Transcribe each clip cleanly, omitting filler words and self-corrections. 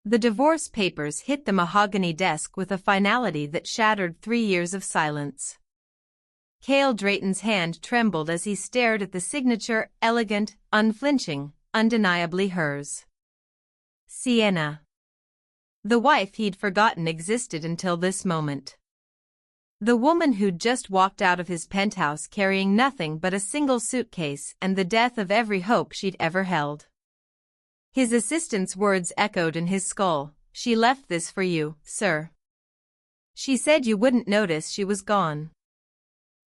The divorce papers hit the mahogany desk with a finality that shattered 3 years of silence. Cale Drayton's hand trembled as he stared at the signature, elegant, unflinching, undeniably hers. Sienna. The wife he'd forgotten existed until this moment. The woman who'd just walked out of his penthouse carrying nothing but a single suitcase and the death of every hope she'd ever held. His assistant's words echoed in his skull. "She left this for you, sir. She said you wouldn't notice she was gone."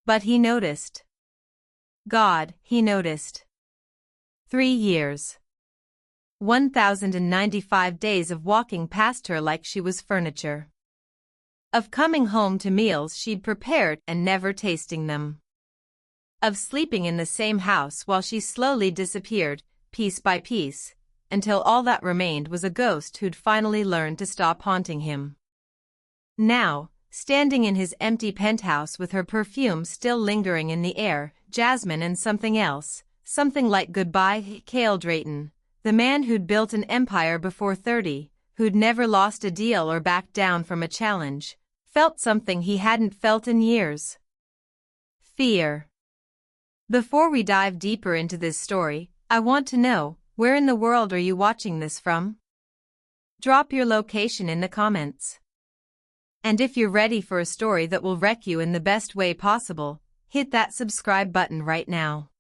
But he noticed. God, he noticed. 3 years. 1,095 days of walking past her like she was furniture. Of coming home to meals she'd prepared and never tasting them. Of sleeping in the same house while she slowly disappeared, piece by piece, until all that remained was a ghost who'd finally learned to stop haunting him. Now, standing in his empty penthouse with her perfume still lingering in the air, jasmine and something else, something like goodbye, Cale Drayton, the man who'd built an empire before 30, who'd never lost a deal or backed down from a challenge, felt something he hadn't felt in years. Fear. Before we dive deeper into this story, I want to know, where in the world are you watching this from? Drop your location in the comments. And if you're ready for a story that will wreck you in the best way possible, hit that subscribe button right now.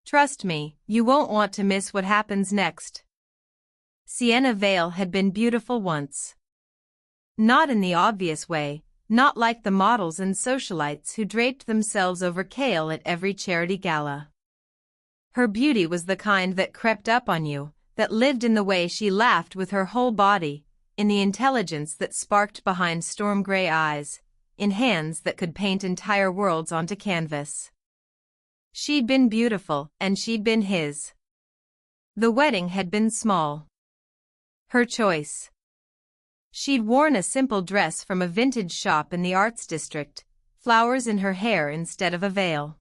Trust me, you won't want to miss what happens next. Sienna Vale had been beautiful once. Not in the obvious way, not like the models and socialites who draped themselves over Cale at every charity gala. Her beauty was the kind that crept up on you, that lived in the way she laughed with her whole body, in the intelligence that sparked behind storm-gray eyes, in hands that could paint entire worlds onto canvas. She'd been beautiful, and she'd been his. The wedding had been small. Her choice. She'd worn a simple dress from a vintage shop in the Arts District, flowers in her hair instead of a veil.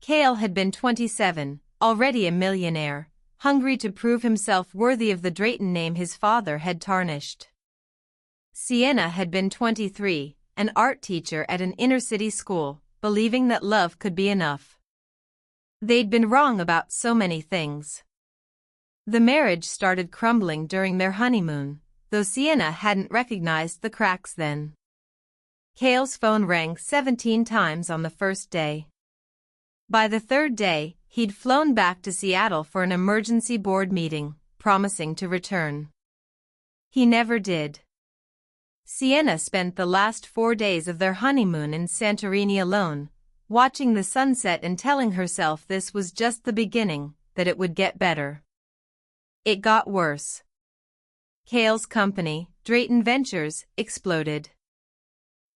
Cale had been 27, already a millionaire, hungry to prove himself worthy of the Drayton name his father had tarnished. Sienna had been 23, an art teacher at an inner-city school, believing that love could be enough. They'd been wrong about so many things. The marriage started crumbling during their honeymoon, though Sienna hadn't recognized the cracks then. Cale's phone rang 17 times on the first day. By the third day, he'd flown back to Seattle for an emergency board meeting, promising to return. He never did. Sienna spent the last 4 days of their honeymoon in Santorini alone, watching the sunset and telling herself this was just the beginning, that it would get better. It got worse. Cale's company, Drayton Ventures, exploded.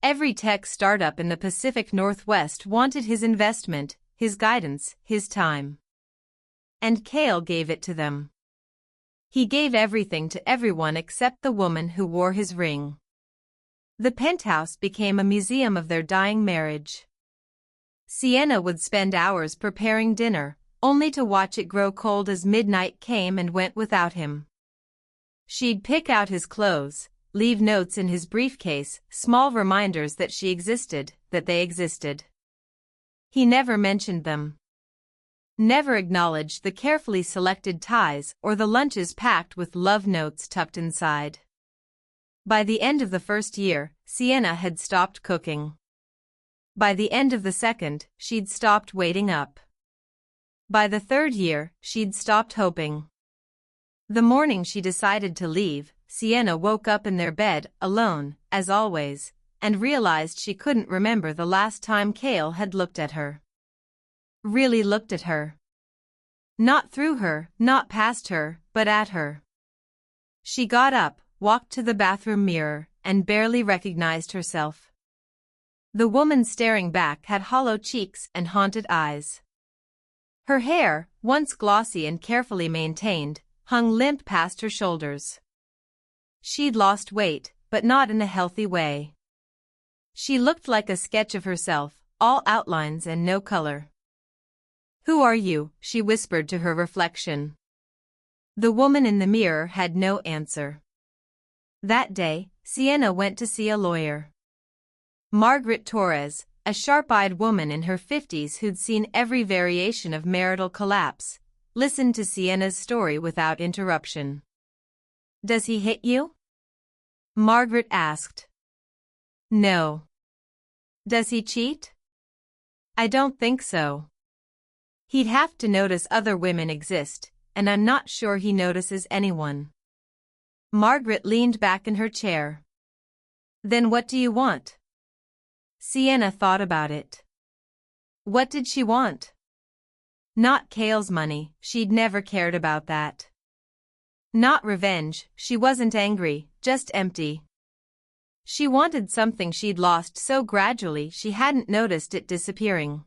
Every tech startup in the Pacific Northwest wanted his investment, his guidance, his time. And Cale gave it to them. He gave everything to everyone except the woman who wore his ring. The penthouse became a museum of their dying marriage. Sienna would spend hours preparing dinner, only to watch it grow cold as midnight came and went without him. She'd pick out his clothes, leave notes in his briefcase, small reminders that she existed, that they existed. He never mentioned them. Never acknowledged the carefully selected ties or the lunches packed with love notes tucked inside. By the end of the first year, Sienna had stopped cooking. By the end of the second, she'd stopped waiting up. By the third year, she'd stopped hoping. The morning she decided to leave, Sienna woke up in their bed, alone, as always, and realized she couldn't remember the last time Cale had looked at her. Really looked at her. Not through her, not past her, but at her. She got up, walked to the bathroom mirror, and barely recognized herself. The woman staring back had hollow cheeks and haunted eyes. Her hair, once glossy and carefully maintained, hung limp past her shoulders. She'd lost weight, but not in a healthy way. She looked like a sketch of herself, all outlines and no color. "Who are you?" she whispered to her reflection. The woman in the mirror had no answer. That day, Sienna went to see a lawyer. Margaret Torres, a sharp-eyed woman in her 50s who'd seen every variation of marital collapse, listened to Sienna's story without interruption. "Does he hit you?" Margaret asked. "No." "Does he cheat?" "I don't think so. He'd have to notice other women exist, and I'm not sure he notices anyone." Margaret leaned back in her chair. "Then what do you want?" Sienna thought about it. What did she want? Not Cale's money, she'd never cared about that. Not revenge, she wasn't angry, just empty. She wanted something she'd lost so gradually she hadn't noticed it disappearing.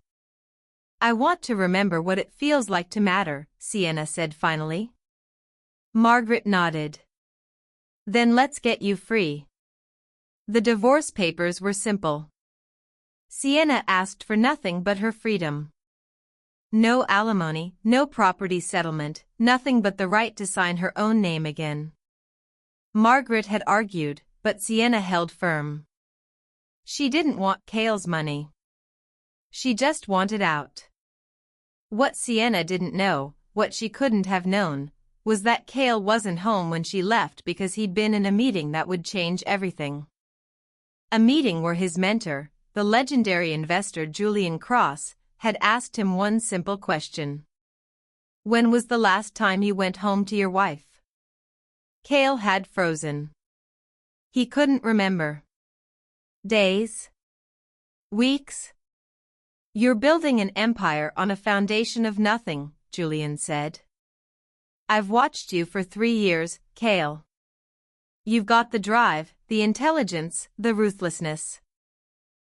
"I want to remember what it feels like to matter," Sienna said finally. Margaret nodded. "Then let's get you free." The divorce papers were simple. Sienna asked for nothing but her freedom. No alimony, no property settlement, nothing but the right to sign her own name again. Margaret had argued, but Sienna held firm. She didn't want Cale's money. She just wanted out. What Sienna didn't know, what she couldn't have known, was that Cale wasn't home when she left because he'd been in a meeting that would change everything. A meeting where his mentor, the legendary investor Julian Cross, had asked him one simple question. "When was the last time you went home to your wife?" Cale had frozen. He couldn't remember. Days? Weeks? "You're building an empire on a foundation of nothing," Julian said. "I've watched you for 3 years, Cale. You've got the drive, the intelligence, the ruthlessness.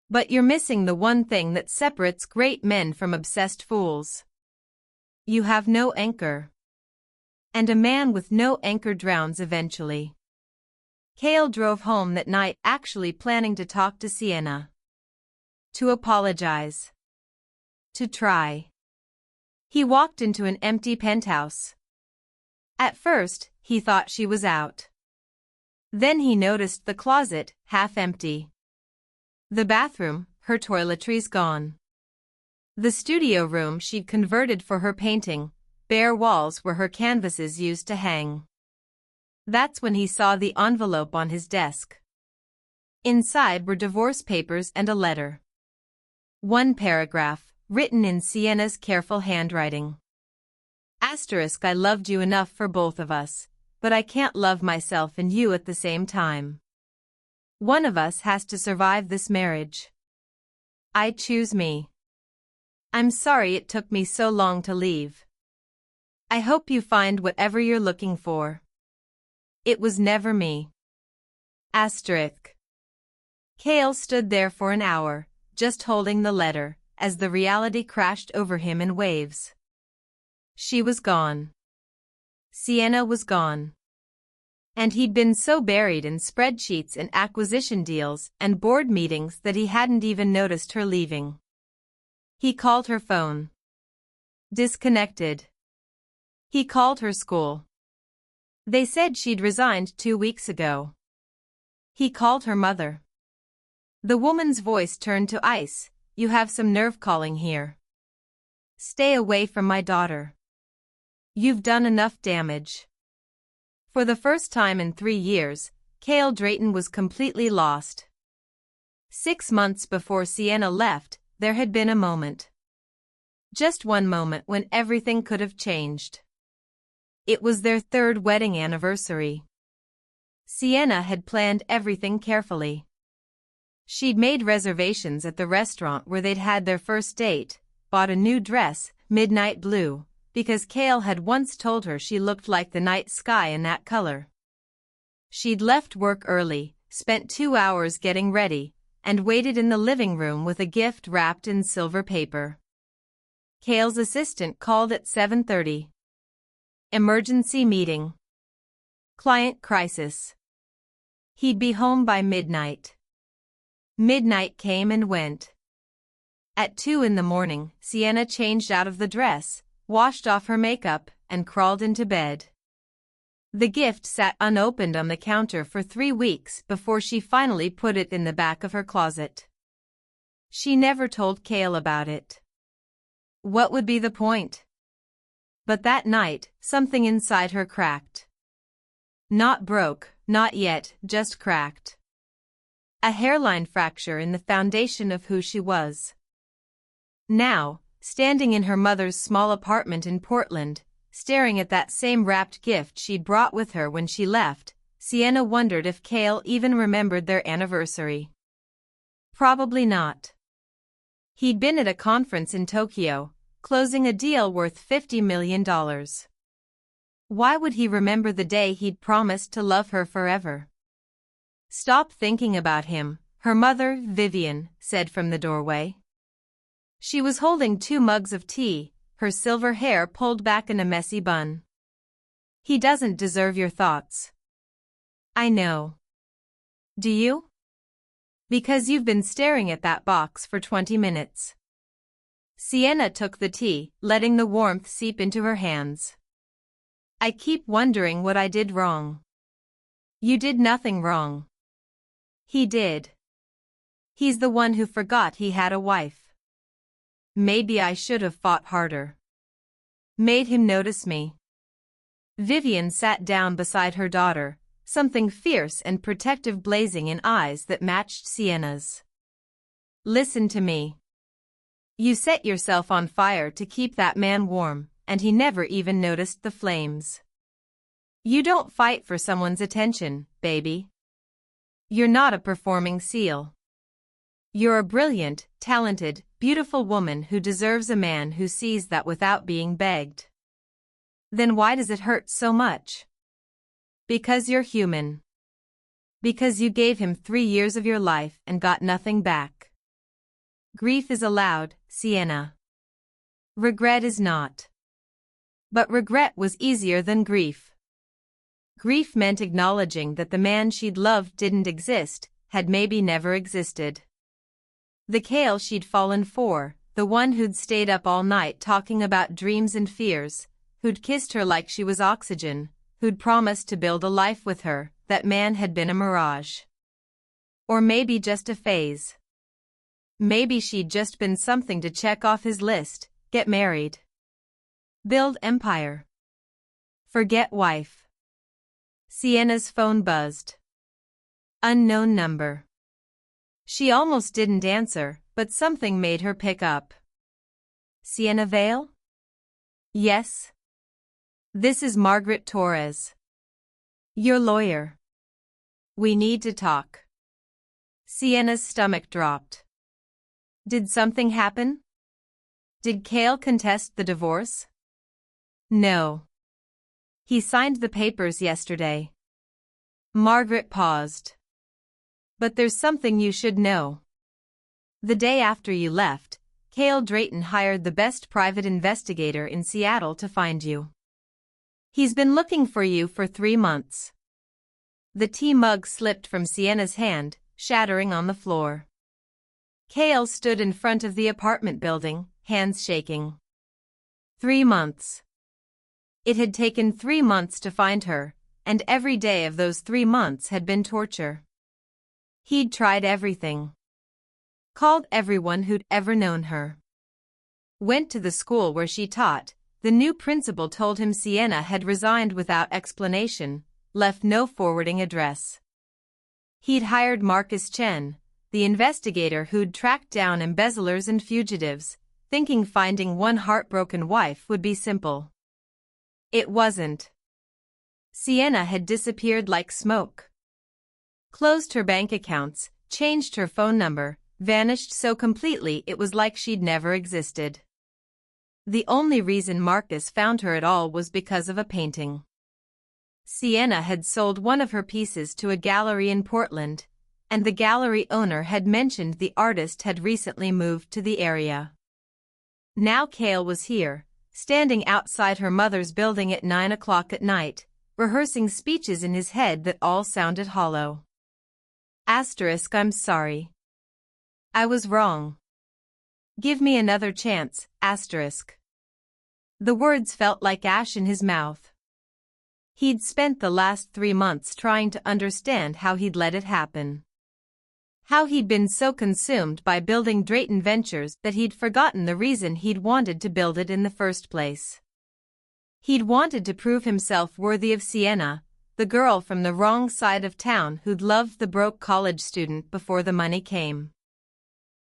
But you're missing the one thing that separates great men from obsessed fools. You have no anchor. And a man with no anchor drowns eventually." Cale drove home that night actually planning to talk to Sienna. To apologize. To try. He walked into an empty penthouse. At first, he thought she was out. Then he noticed the closet, half empty. The bathroom, her toiletries gone. The studio room she'd converted for her painting, bare walls where her canvases used to hang. That's when he saw the envelope on his desk. Inside were divorce papers and a letter. One paragraph, written in Sienna's careful handwriting. "I loved you enough for both of us, but I can't love myself and you at the same time. One of us has to survive this marriage. I choose me. I'm sorry it took me so long to leave. I hope you find whatever you're looking for. It was never me." Cale stood there for an hour, just holding the letter, as the reality crashed over him in waves. She was gone. Sienna was gone. And he'd been so buried in spreadsheets and acquisition deals and board meetings that he hadn't even noticed her leaving. He called her phone. Disconnected. He called her school. They said she'd resigned 2 weeks ago. He called her mother. The woman's voice turned to ice. "You have some nerve calling here. Stay away from my daughter. You've done enough damage." For the first time in 3 years, Cale Drayton was completely lost. 6 months before Sienna left, there had been a moment. Just one moment when everything could have changed. It was their 3rd wedding anniversary. Sienna had planned everything carefully. She'd made reservations at the restaurant where they'd had their first date, bought a new dress, midnight blue, because Cale had once told her she looked like the night sky in that color. She'd left work early, spent 2 hours getting ready, and waited in the living room with a gift wrapped in silver paper. Cale's assistant called at 7:30. Emergency meeting. Client crisis. He'd be home by midnight. Midnight came and went. At 2 in the morning, Sienna changed out of the dress, washed off her makeup, and crawled into bed. The gift sat unopened on the counter for 3 weeks before she finally put it in the back of her closet. She never told Cale about it. What would be the point? But that night, something inside her cracked. Not broke, not yet, just cracked. A hairline fracture in the foundation of who she was. Now, standing in her mother's small apartment in Portland, staring at that same wrapped gift she'd brought with her when she left, Sienna wondered if Cale even remembered their anniversary. Probably not. He'd been at a conference in Tokyo, closing a deal worth $50 million. Why would he remember the day he'd promised to love her forever? Stop thinking about him, her mother, Vivian, said from the doorway. She was holding 2 mugs of tea, her silver hair pulled back in a messy bun. He doesn't deserve your thoughts. I know. Do you? Because you've been staring at that box for 20 minutes. Sienna took the tea, letting the warmth seep into her hands. I keep wondering what I did wrong. You did nothing wrong. He did. He's the one who forgot he had a wife. Maybe I should have fought harder. Made him notice me. Vivian sat down beside her daughter, something fierce and protective blazing in eyes that matched Sienna's. Listen to me. You set yourself on fire to keep that man warm, and he never even noticed the flames. You don't fight for someone's attention, baby. You're not a performing seal. You're a brilliant, talented, beautiful woman who deserves a man who sees that without being begged. Then why does it hurt so much? Because you're human. Because you gave him 3 years of your life and got nothing back. Grief is allowed, Sienna. Regret is not. But regret was easier than grief. Grief meant acknowledging that the man she'd loved didn't exist, had maybe never existed. The Cale she'd fallen for, the one who'd stayed up all night talking about dreams and fears, who'd kissed her like she was oxygen, who'd promised to build a life with her, that man had been a mirage. Or maybe just a phase. Maybe she'd just been something to check off his list, get married. Build empire. Forget wife. Sienna's phone buzzed. Unknown number. She almost didn't answer, but something made her pick up. Sienna Vale? Yes. This is Margaret Torres. Your lawyer. We need to talk. Sienna's stomach dropped. Did something happen? Did Cale contest the divorce? No. He signed the papers yesterday. Margaret paused. But there's something you should know. The day after you left, Cale Drayton hired the best private investigator in Seattle to find you. He's been looking for you for 3 months. The tea mug slipped from Sienna's hand, shattering on the floor. Cale stood in front of the apartment building, hands shaking. 3 months. It had taken 3 months to find her, and every day of those 3 months had been torture. He'd tried everything. Called everyone who'd ever known her. Went to the school where she taught. The new principal told him Sienna had resigned without explanation, left no forwarding address. He'd hired Marcus Chen, the investigator who'd tracked down embezzlers and fugitives, thinking finding one heartbroken wife would be simple. It wasn't. Sienna had disappeared like smoke. Closed her bank accounts, changed her phone number, vanished so completely it was like she'd never existed. The only reason Marcus found her at all was because of a painting. Sienna had sold one of her pieces to a gallery in Portland, and the gallery owner had mentioned the artist had recently moved to the area. Now Cale was here, standing outside her mother's building at 9 o'clock at night, rehearsing speeches in his head that all sounded hollow. I'm sorry. I was wrong. Give me another chance, . The words felt like ash in his mouth. He'd spent the last 3 months trying to understand how he'd let it happen. How he'd been so consumed by building Drayton Ventures that he'd forgotten the reason he'd wanted to build it in the first place. He'd wanted to prove himself worthy of Sienna, the girl from the wrong side of town who'd loved the broke college student before the money came.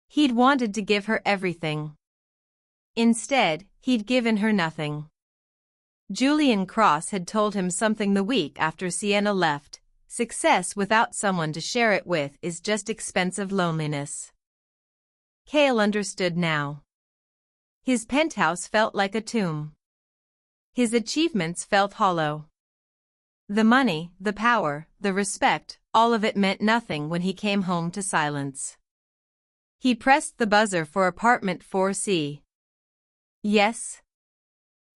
He'd wanted to give her everything. Instead, he'd given her nothing. Julian Cross had told him something the week after Sienna left: success without someone to share it with is just expensive loneliness. Cale understood now. His penthouse felt like a tomb. His achievements felt hollow. The money, the power, the respect, all of it meant nothing when he came home to silence. He pressed the buzzer for apartment 4C. Yes?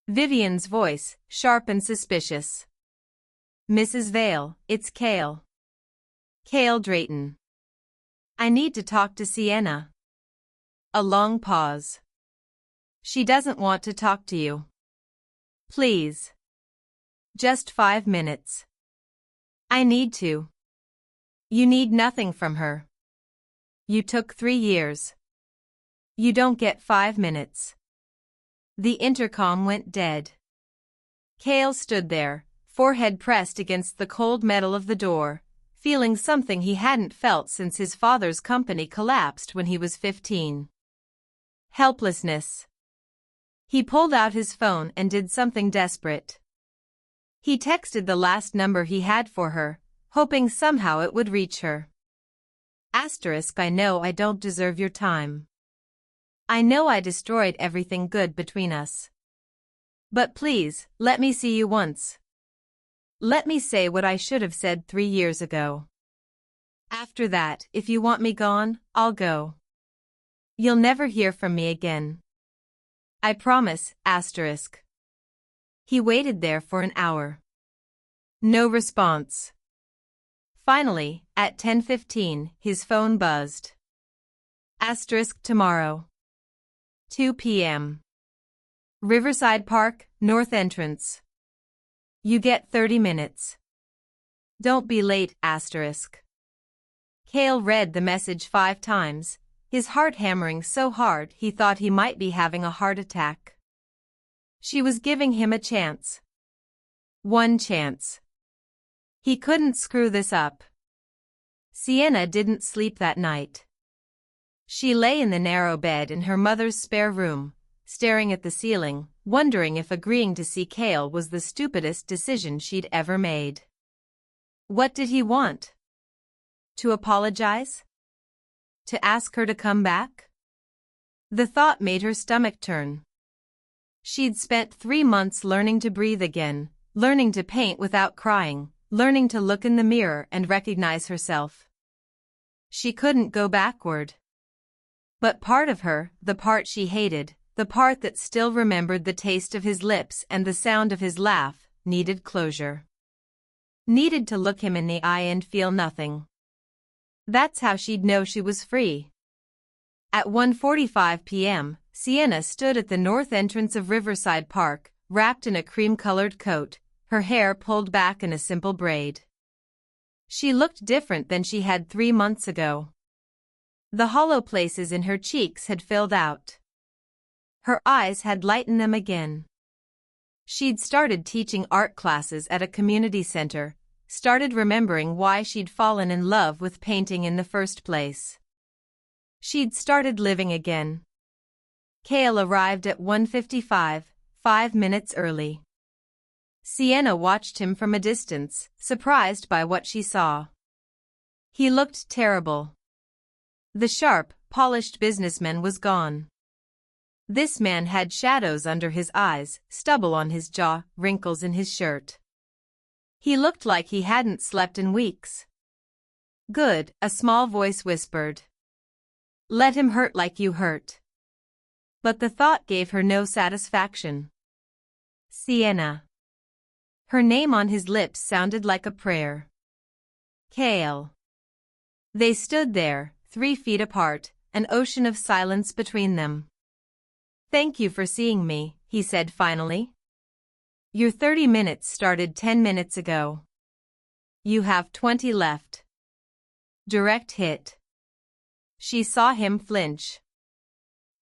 Vivian's voice, sharp and suspicious. Mrs. Vale, it's Cale. Cale Drayton. I need to talk to Sienna. A long pause. She doesn't want to talk to you. Please. Just 5 minutes. I need to. You need nothing from her. You took 3 years. You don't get 5 minutes. The intercom went dead. Cale stood there, forehead pressed against the cold metal of the door, feeling something he hadn't felt since his father's company collapsed when he was 15. Helplessness. He pulled out his phone and did something desperate. He texted the last number he had for her, hoping somehow it would reach her. I know I don't deserve your time. I know I destroyed everything good between us. But please, let me see you once. Let me say what I should have said 3 years ago. After that, if you want me gone, I'll go. You'll never hear from me again. I promise, *. He waited there for an hour. No response. Finally, at 10:15, his phone buzzed. *tomorrow. 2 p.m. Riverside Park, North Entrance. You get 30 minutes. Don't be late, *. Cale read the message 5 times, his heart hammering so hard he thought he might be having a heart attack. She was giving him a chance. One chance. He couldn't screw this up. Sienna didn't sleep that night. She lay in the narrow bed in her mother's spare room, staring at the ceiling, wondering if agreeing to see Cale was the stupidest decision she'd ever made. What did he want? To apologize? To ask her to come back? The thought made her stomach turn. She'd spent 3 months learning to breathe again, learning to paint without crying, learning to look in the mirror and recognize herself. She couldn't go backward. But part of her, the part she hated, the part that still remembered the taste of his lips and the sound of his laugh, needed closure. Needed to look him in the eye and feel nothing. That's how she'd know she was free. At 1:45 p.m., Sienna stood at the north entrance of Riverside Park, wrapped in a cream-colored coat, her hair pulled back in a simple braid. She looked different than she had 3 months ago. The hollow places in her cheeks had filled out. Her eyes had light in them again. She'd started teaching art classes at a community center, started remembering why she'd fallen in love with painting in the first place. She'd started living again. Cale arrived at 1:55, 5 minutes early. Sienna watched him from a distance, surprised by what she saw. He looked terrible. The sharp, polished businessman was gone. This man had shadows under his eyes, stubble on his jaw, wrinkles in his shirt. He looked like he hadn't slept in weeks. Good, a small voice whispered. Let him hurt like you hurt. But the thought gave her no satisfaction. Sienna. Her name on his lips sounded like a prayer. Cale. They stood there, 3 feet apart, an ocean of silence between them. Thank you for seeing me, he said finally. Your 30 minutes started 10 minutes ago. You have 20 left. Direct hit. She saw him flinch.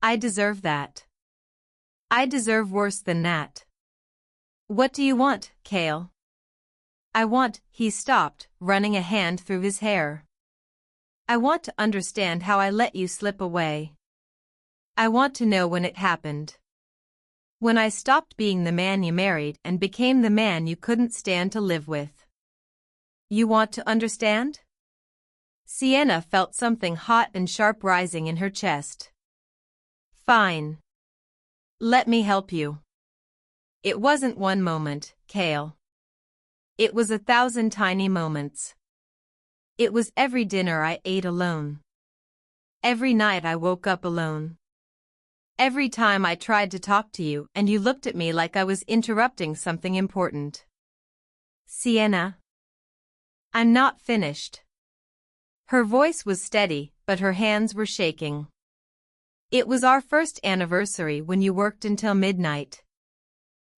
I deserve that. I deserve worse than that. What do you want, Kale? I want, he stopped, running a hand through his hair. I want to understand how I let you slip away. I want to know when it happened. When I stopped being the man you married and became the man you couldn't stand to live with. You want to understand? Sienna felt something hot and sharp rising in her chest. Fine. Let me help you. It wasn't one moment, Kale. It was 1,000 tiny moments. It was every dinner I ate alone. Every night I woke up alone. Every time I tried to talk to you and you looked at me like I was interrupting something important. Sienna. I'm not finished. Her voice was steady, but her hands were shaking. It was our first anniversary when you worked until midnight.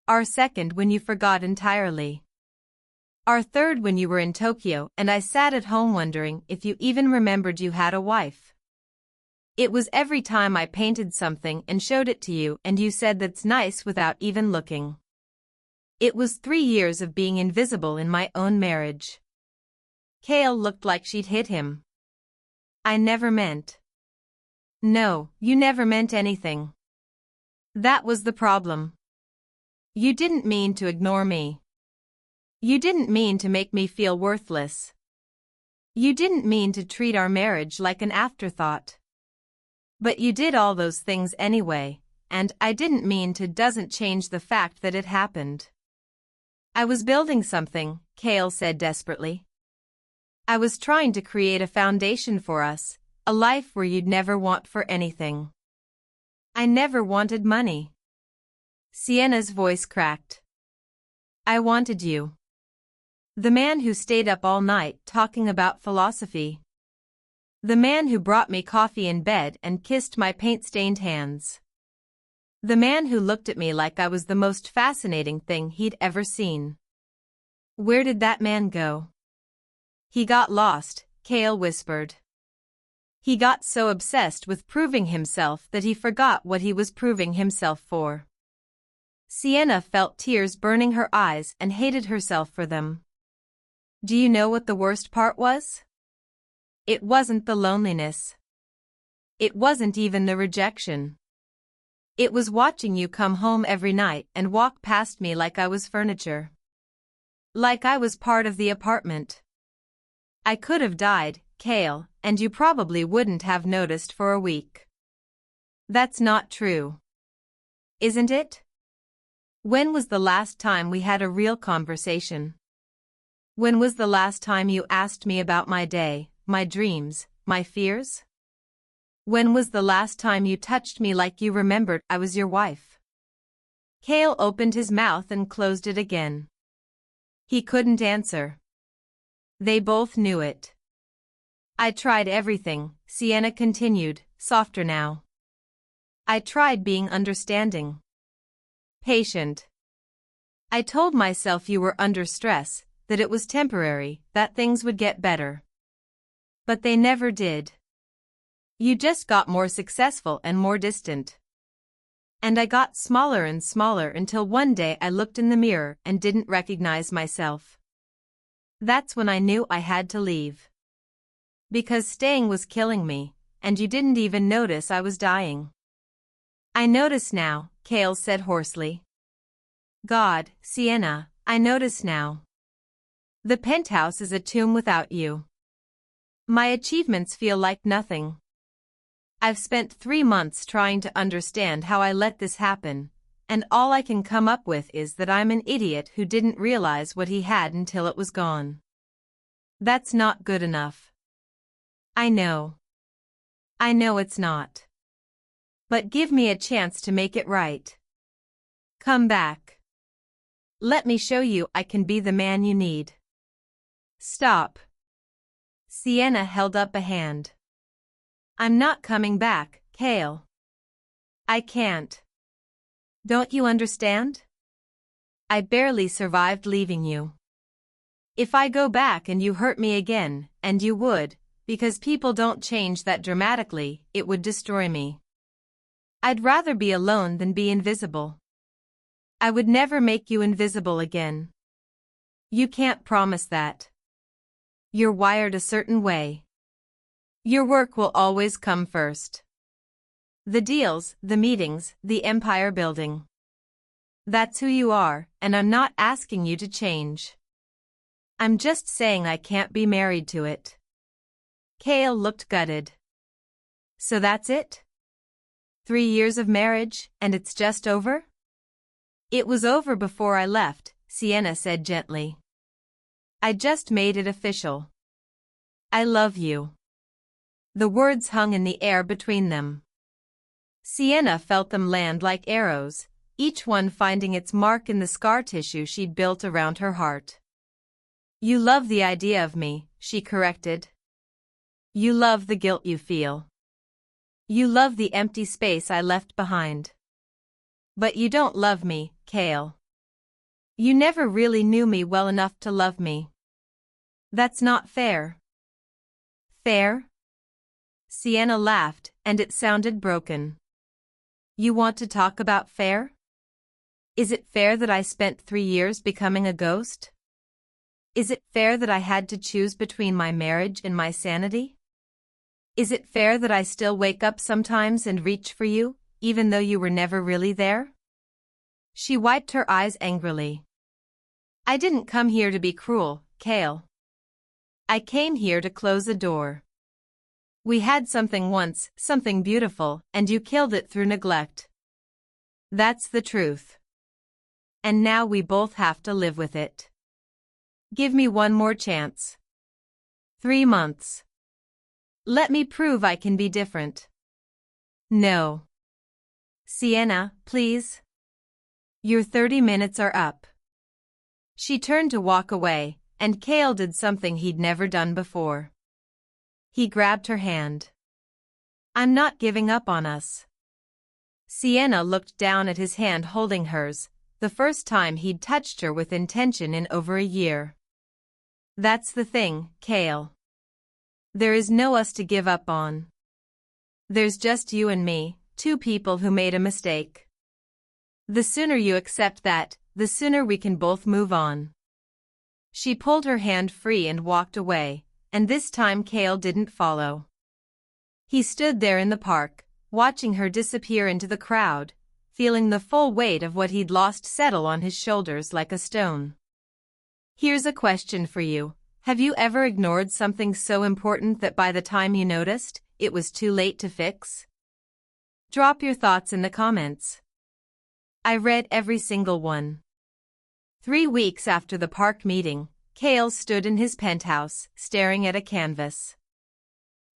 Our second when you forgot entirely. Our third when you were in Tokyo and I sat at home wondering if you even remembered you had a wife. It was every time I painted something and showed it to you and you said that's nice without even looking. It was 3 years of being invisible in my own marriage. Kale looked like she'd hit him. I never meant. No, you never meant anything. That was the problem. You didn't mean to ignore me. You didn't mean to make me feel worthless. You didn't mean to treat our marriage like an afterthought. But you did all those things anyway, and I didn't mean to doesn't change the fact that it happened. I was building something, Kale said desperately. I was trying to create a foundation for us, a life where you'd never want for anything. I never wanted money. Sienna's voice cracked. I wanted you. The man who stayed up all night talking about philosophy. The man who brought me coffee in bed and kissed my paint-stained hands. The man who looked at me like I was the most fascinating thing he'd ever seen. Where did that man go? He got lost, Kale whispered. He got so obsessed with proving himself that he forgot what he was proving himself for. Sienna felt tears burning her eyes and hated herself for them. Do you know what the worst part was? It wasn't the loneliness. It wasn't even the rejection. It was watching you come home every night and walk past me like I was furniture. Like I was part of the apartment. I could have died, Kale, and you probably wouldn't have noticed for a week. That's not true. Isn't it? When was the last time we had a real conversation? When was the last time you asked me about my day, my dreams, my fears? When was the last time you touched me like you remembered I was your wife? Kale opened his mouth and closed it again. He couldn't answer. They both knew it. I tried everything, Sienna continued, softer now. I tried being understanding. Patient. I told myself you were under stress, that it was temporary, that things would get better. But they never did. You just got more successful and more distant. And I got smaller and smaller until one day I looked in the mirror and didn't recognize myself. That's when I knew I had to leave. Because staying was killing me, and you didn't even notice I was dying. I notice now, Kale said hoarsely. God, Sienna, I notice now. The penthouse is a tomb without you. My achievements feel like nothing. I've spent 3 months trying to understand how I let this happen, and all I can come up with is that I'm an idiot who didn't realize what he had until it was gone. That's not good enough. I know. I know it's not. But give me a chance to make it right. Come back. Let me show you I can be the man you need. Stop. Sienna held up a hand. I'm not coming back, Kale. I can't. Don't you understand? I barely survived leaving you. If I go back and you hurt me again, and you would, because people don't change that dramatically, it would destroy me. I'd rather be alone than be invisible. I would never make you invisible again. You can't promise that. You're wired a certain way. Your work will always come first. The deals, the meetings, the empire building. That's who you are, and I'm not asking you to change. I'm just saying I can't be married to it. Cale looked gutted. So that's it? 3 years of marriage, and it's just over? It was over before I left, Sienna said gently. I just made it official. I love you. The words hung in the air between them. Sienna felt them land like arrows, each one finding its mark in the scar tissue she'd built around her heart. You love the idea of me, she corrected. You love the guilt you feel. You love the empty space I left behind. But you don't love me, Cale. You never really knew me well enough to love me. That's not fair. Fair? Sienna laughed, and it sounded broken. You want to talk about fair? Is it fair that I spent 3 years becoming a ghost? Is it fair that I had to choose between my marriage and my sanity? Is it fair that I still wake up sometimes and reach for you, even though you were never really there? She wiped her eyes angrily. I didn't come here to be cruel, Cale. I came here to close a door. We had something once, something beautiful, and you killed it through neglect. That's the truth. And now we both have to live with it. Give me one more chance. 3 months. Let me prove I can be different. No. Sienna, please. Your 30 minutes are up. She turned to walk away, and Cale did something he'd never done before. He grabbed her hand. I'm not giving up on us. Sienna looked down at his hand holding hers, the first time he'd touched her with intention in over a year. That's the thing, Cale. There is no us to give up on. There's just you and me, 2 people who made a mistake. The sooner you accept that, the sooner we can both move on. She pulled her hand free and walked away, and this time Cale didn't follow. He stood there in the park, watching her disappear into the crowd, feeling the full weight of what he'd lost settle on his shoulders like a stone. Here's a question for you. Have you ever ignored something so important that by the time you noticed, it was too late to fix? Drop your thoughts in the comments. I read every single one. 3 weeks after the park meeting, Cale stood in his penthouse, staring at a canvas.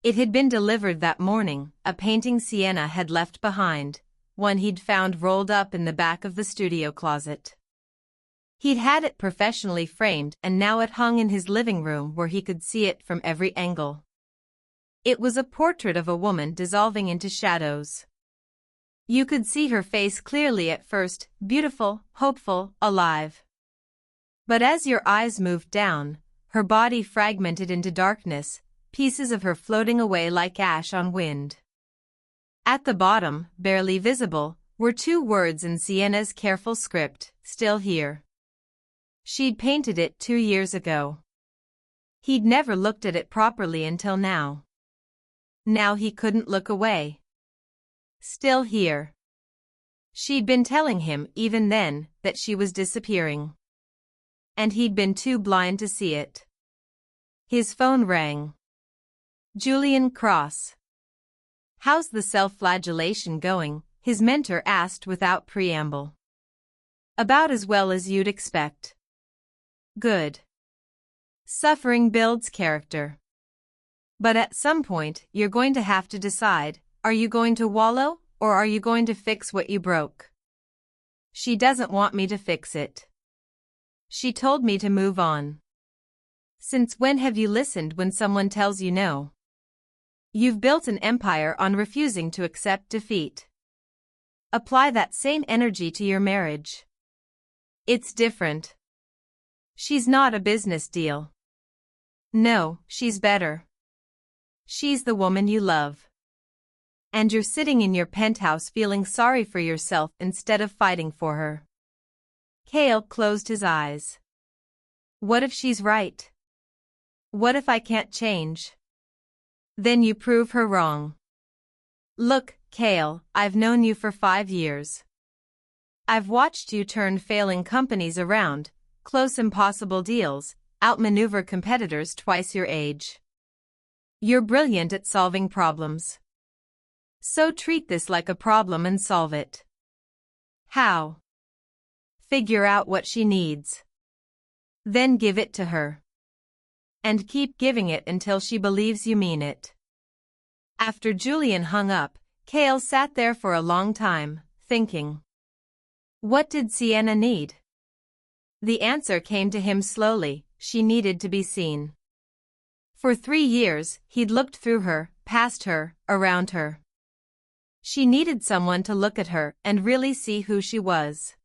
It had been delivered that morning, a painting Sienna had left behind, one he'd found rolled up in the back of the studio closet. He'd had it professionally framed and now it hung in his living room where he could see it from every angle. It was a portrait of a woman dissolving into shadows. You could see her face clearly at first, beautiful, hopeful, alive. But as your eyes moved down, her body fragmented into darkness, pieces of her floating away like ash on wind. At the bottom, barely visible, were 2 words in Sienna's careful script, still here. She'd painted it 2 years ago. He'd never looked at it properly until now. Now he couldn't look away. Still here. She'd been telling him even then that she was disappearing. And he'd been too blind to see it. His phone rang. Julian Cross. How's the self-flagellation going? His mentor asked without preamble. About as well as you'd expect. Good. Suffering builds character. But at some point, you're going to have to decide, are you going to wallow, or are you going to fix what you broke? She doesn't want me to fix it. She told me to move on. Since when have you listened when someone tells you no? You've built an empire on refusing to accept defeat. Apply that same energy to your marriage. It's different. She's not a business deal. No, she's better. She's the woman you love. And you're sitting in your penthouse feeling sorry for yourself instead of fighting for her. Cale closed his eyes. What if she's right? What if I can't change? Then you prove her wrong. Look, Cale, I've known you for 5 years. I've watched you turn failing companies around, close impossible deals, outmaneuver competitors twice your age. You're brilliant at solving problems. So treat this like a problem and solve it. How? Figure out what she needs. Then give it to her. And keep giving it until she believes you mean it. After Julian hung up, Cale sat there for a long time, thinking. What did Sienna need? The answer came to him slowly: she needed to be seen. For 3 years, he'd looked through her, past her, around her. She needed someone to look at her and really see who she was.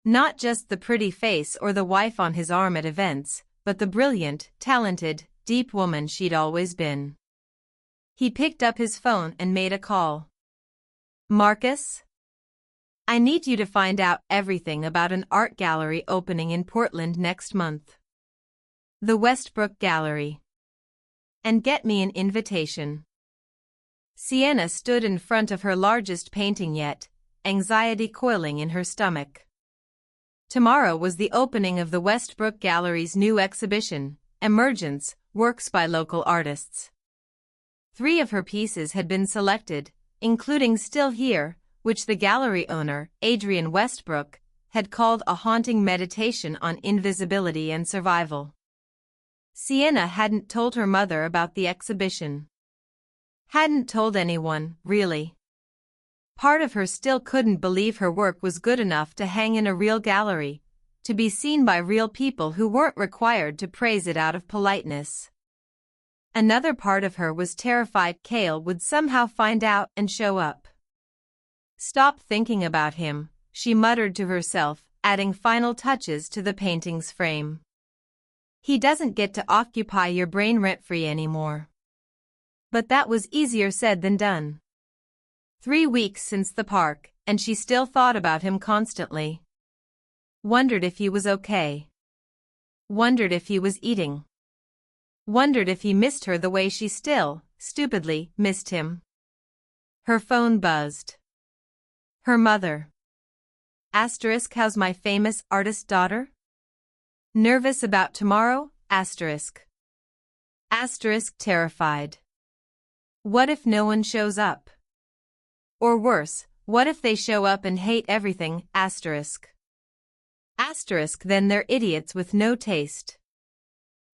Not just the pretty face or the wife on his arm at events, but the brilliant, talented, deep woman she'd always been. He picked up his phone and made a call. Marcus? I need you to find out everything about an art gallery opening in Portland next month. The Westbrook Gallery. And get me an invitation. Sienna stood in front of her largest painting yet, anxiety coiling in her stomach. Tomorrow was the opening of the Westbrook Gallery's new exhibition, Emergence, Works by Local Artists. 3 of her pieces had been selected, including Still Here, which the gallery owner, Adrian Westbrook, had called a haunting meditation on invisibility and survival. Sienna hadn't told her mother about the exhibition. Hadn't told anyone, really. Part of her still couldn't believe her work was good enough to hang in a real gallery, to be seen by real people who weren't required to praise it out of politeness. Another part of her was terrified Cale would somehow find out and show up. Stop thinking about him, she muttered to herself, adding final touches to the painting's frame. He doesn't get to occupy your brain rent-free anymore. But that was easier said than done. 3 weeks since the park, and she still thought about him constantly. Wondered if he was okay. Wondered if he was eating. Wondered if he missed her the way she still, stupidly, missed him. Her phone buzzed. Her mother. Asterisk, how's my famous artist daughter? Nervous about tomorrow? Asterisk. Asterisk, terrified. What if no one shows up? Or worse, what if they show up and hate everything? Asterisk. Asterisk, then they're idiots with no taste.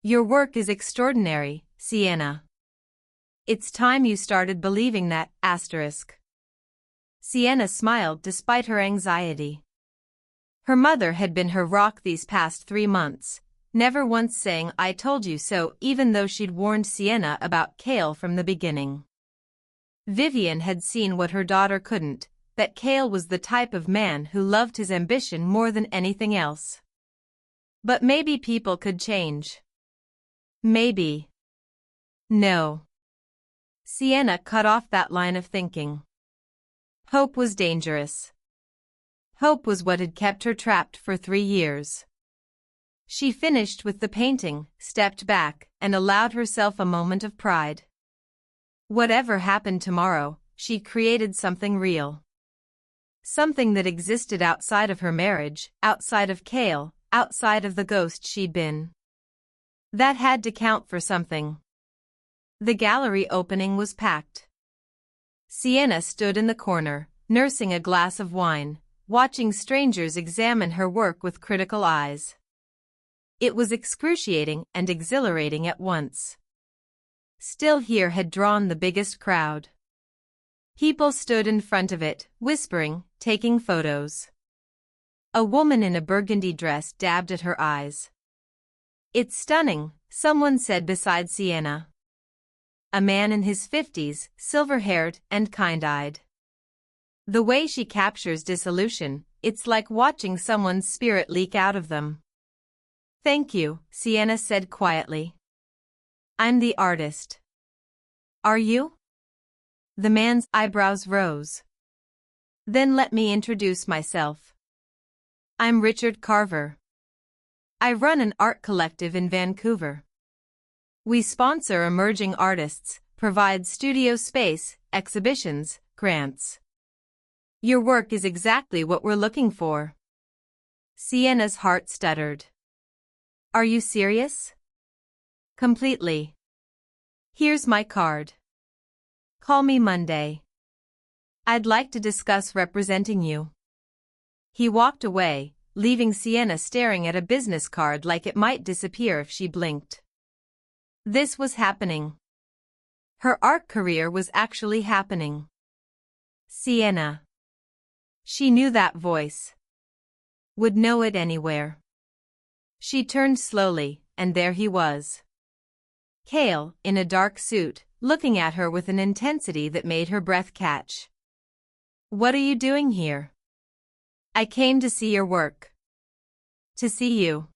Your work is extraordinary, Sienna. It's time you started believing that. Asterisk. Sienna smiled despite her anxiety. Her mother had been her rock these past 3 months, never once saying "I told you so," even though she'd warned Sienna about Cale from the beginning. Vivian had seen what her daughter couldn't, that Cale was the type of man who loved his ambition more than anything else. But maybe people could change. Maybe. No. Sienna cut off that line of thinking. Hope was dangerous. Hope was what had kept her trapped for 3 years. She finished with the painting, stepped back, and allowed herself a moment of pride. Whatever happened tomorrow, she'd created something real. Something that existed outside of her marriage, outside of Cale, outside of the ghost she'd been. That had to count for something. The gallery opening was packed. Sienna stood in the corner, nursing a glass of wine, watching strangers examine her work with critical eyes. It was excruciating and exhilarating at once. Still Here had drawn the biggest crowd. People stood in front of it, whispering, taking photos. A woman in a burgundy dress dabbed at her eyes. It's stunning, someone said beside Sienna. A man in his 50s, silver-haired and kind-eyed. The way she captures dissolution, it's like watching someone's spirit leak out of them. Thank you, Sienna said quietly. I'm the artist. Are you? The man's eyebrows rose. Then let me introduce myself. I'm Richard Carver. I run an art collective in Vancouver. We sponsor emerging artists, provide studio space, exhibitions, grants. Your work is exactly what we're looking for. Sienna's heart stuttered. Are you serious? Completely. Here's my card. Call me Monday. I'd like to discuss representing you. He walked away, leaving Sienna staring at a business card like it might disappear if she blinked. This was happening. Her art career was actually happening. Sienna. She knew that voice. Would know it anywhere. She turned slowly, and there he was. Cale, in a dark suit, looking at her with an intensity that made her breath catch. What are you doing here? I came to see your work. To see you.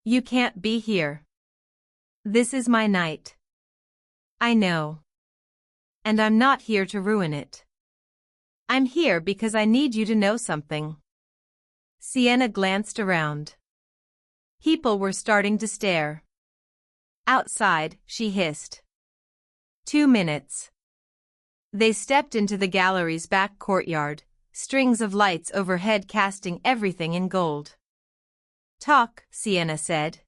You can't be here. This is my night. I know. And I'm not here to ruin it. I'm here because I need you to know something. Sienna glanced around. People were starting to stare. Outside, she hissed. 2 minutes. They stepped into the gallery's back courtyard, strings of lights overhead casting everything in gold. Talk, Sienna said.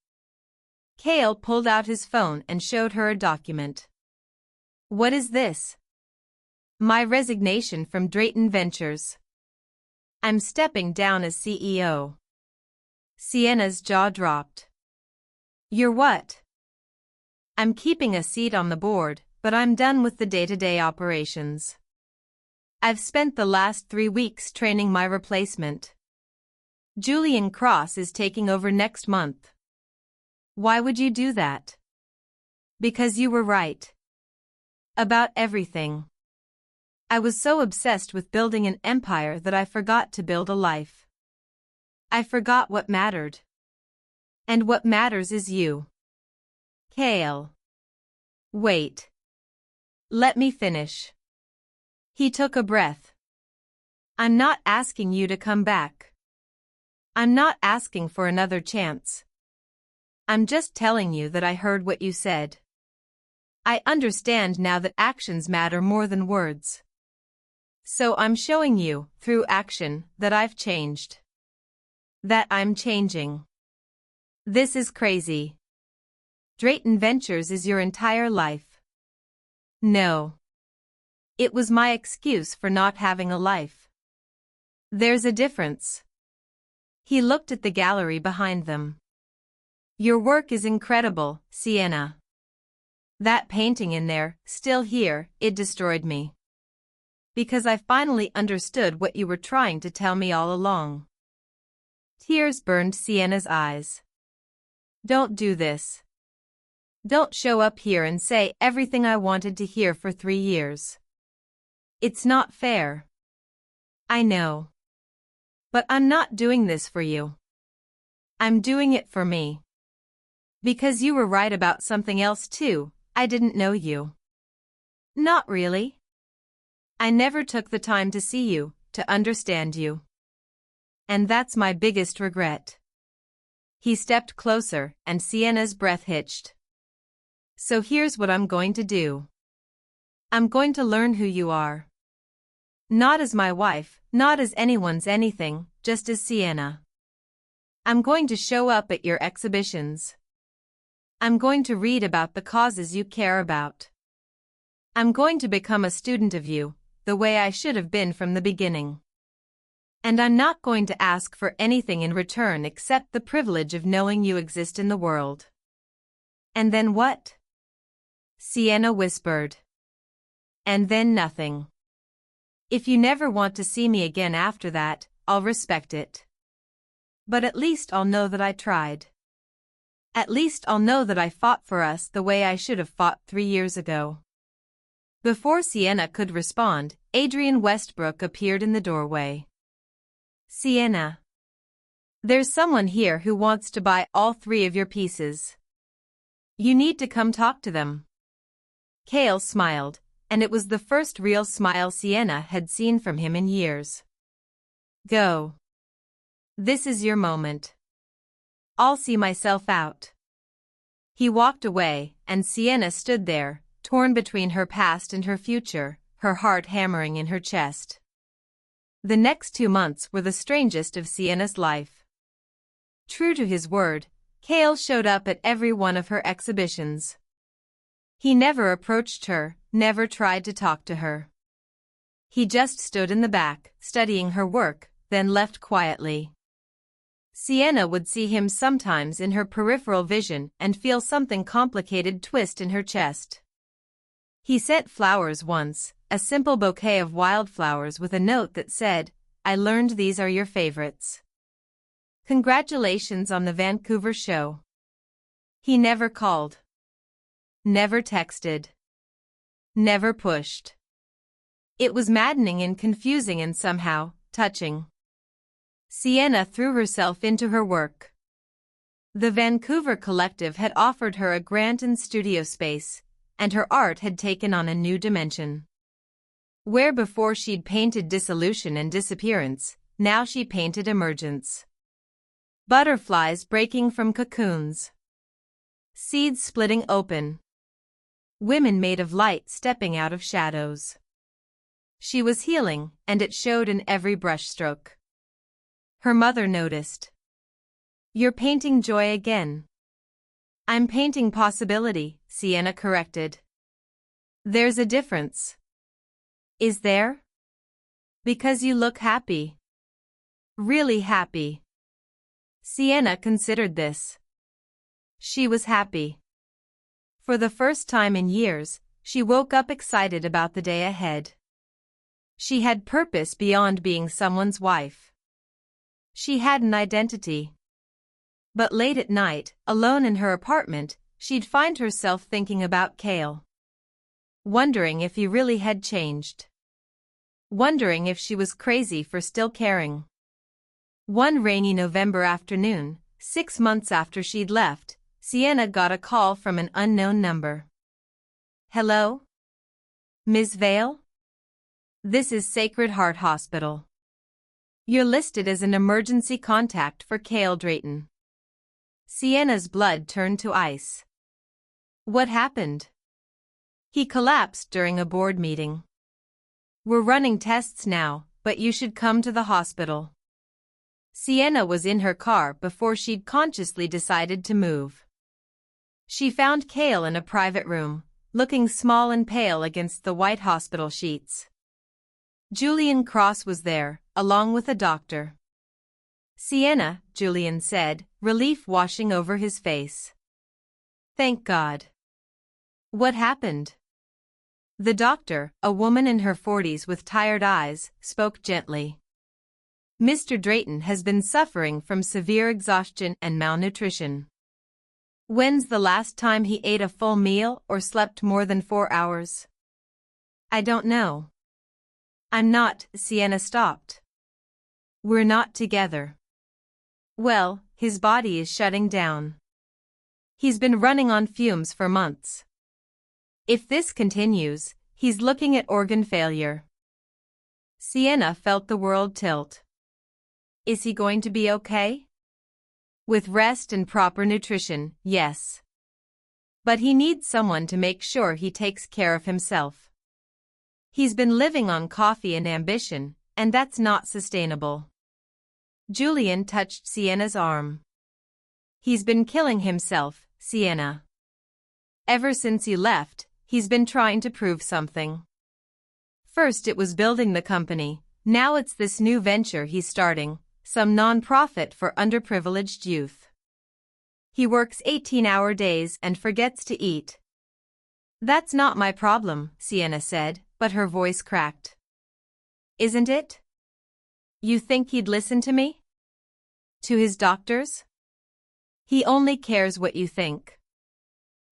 Cale pulled out his phone and showed her a document. What is this? My resignation from Drayton Ventures. I'm stepping down as CEO. Sienna's jaw dropped. You're what? I'm keeping a seat on the board, but I'm done with the day-to-day operations. I've spent the last 3 weeks training my replacement. Julian Cross is taking over next month. Why would you do that? Because you were right. About everything. I was so obsessed with building an empire that I forgot to build a life. I forgot what mattered. And what matters is you. Cale. Wait. Let me finish. He took a breath. I'm not asking you to come back. I'm not asking for another chance. I'm just telling you that I heard what you said. I understand now that actions matter more than words. So I'm showing you, through action, that I've changed. That I'm changing. This is crazy. Drayton Ventures is your entire life. No. It was my excuse for not having a life. There's a difference. He looked at the gallery behind them. Your work is incredible, Sienna. That painting in there, still here, it destroyed me. Because I finally understood what you were trying to tell me all along. Tears burned Sienna's eyes. Don't do this. Don't show up here and say everything I wanted to hear for 3 years. It's not fair. I know. But I'm not doing this for you. I'm doing it for me. Because you were right about something else too, I didn't know you. Not really. I never took the time to see you, to understand you. And that's my biggest regret. He stepped closer, and Sienna's breath hitched. So here's what I'm going to do. I'm going to learn who you are. Not as my wife, not as anyone's anything, just as Sienna. I'm going to show up at your exhibitions. I'm going to read about the causes you care about. I'm going to become a student of you, the way I should have been from the beginning. And I'm not going to ask for anything in return except the privilege of knowing you exist in the world. And then what? Sienna whispered. And then nothing. If you never want to see me again after that, I'll respect it. But at least I'll know that I tried. At least I'll know that I fought for us the way I should have fought 3 years ago. Before Sienna could respond, Adrian Westbrook appeared in the doorway. Sienna. There's someone here who wants to buy all 3 of your pieces. You need to come talk to them. Cale smiled, and it was the first real smile Sienna had seen from him in years. Go. This is your moment. I'll see myself out. He walked away, and Sienna stood there, torn between her past and her future, her heart hammering in her chest. The next 2 months were the strangest of Sienna's life. True to his word, Cale showed up at every one of her exhibitions. He never approached her, never tried to talk to her. He just stood in the back, studying her work, then left quietly. Sienna would see him sometimes in her peripheral vision and feel something complicated twist in her chest. He sent flowers once, a simple bouquet of wildflowers with a note that said, "I learned these are your favorites. Congratulations on the Vancouver show." He never called. Never texted. Never pushed. It was maddening and confusing and somehow touching. Sienna threw herself into her work. The Vancouver Collective had offered her a grant and studio space, and her art had taken on a new dimension. Where before she'd painted dissolution and disappearance, now she painted emergence. Butterflies breaking from cocoons. Seeds splitting open. Women made of light stepping out of shadows. She was healing, and it showed in every brushstroke. Her mother noticed. "You're painting joy again." "I'm painting possibility," Sienna corrected. "There's a difference." "Is there?" "Because you look happy. Really happy." Sienna considered this. She was happy. For the first time in years, she woke up excited about the day ahead. She had purpose beyond being someone's wife. She had an identity. But late at night, alone in her apartment, she'd find herself thinking about Cale. Wondering if he really had changed. Wondering if she was crazy for still caring. One rainy November afternoon, 6 months after she'd left, Sienna got a call from an unknown number. "Hello? Ms. Vale? This is Sacred Heart Hospital. You're listed as an emergency contact for Cale Drayton." Sienna's blood turned to ice. What happened? He collapsed during a board meeting. "We're running tests now, but you should come to the hospital." Sienna was in her car before she'd consciously decided to move. She found Cale in a private room, looking small and pale against the white hospital sheets. Julian Cross was there, along with a doctor. "Sienna," Julian said, relief washing over his face. "Thank God." "What happened?" The doctor, a woman in her 40s with tired eyes, spoke gently. "Mr. Drayton has been suffering from severe exhaustion and malnutrition." "When's the last time he ate a full meal or slept more than 4 hours?" "I don't know." "I'm not," Sienna stopped. "We're not together." "Well, his body is shutting down. He's been running on fumes for months. If this continues, he's looking at organ failure." Sienna felt the world tilt. Is he going to be okay? With rest and proper nutrition, yes. But he needs someone to make sure he takes care of himself. He's been living on coffee and ambition, and that's not sustainable. Julian touched Sienna's arm. "He's been killing himself, Sienna. Ever since he left, he's been trying to prove something. First it was building the company, now it's this new venture he's starting, some non-profit for underprivileged youth. He works 18-hour days and forgets to eat." "That's not my problem," Sienna said, but her voice cracked. "Isn't it? You think he'd listen to me? To his doctors? He only cares what you think."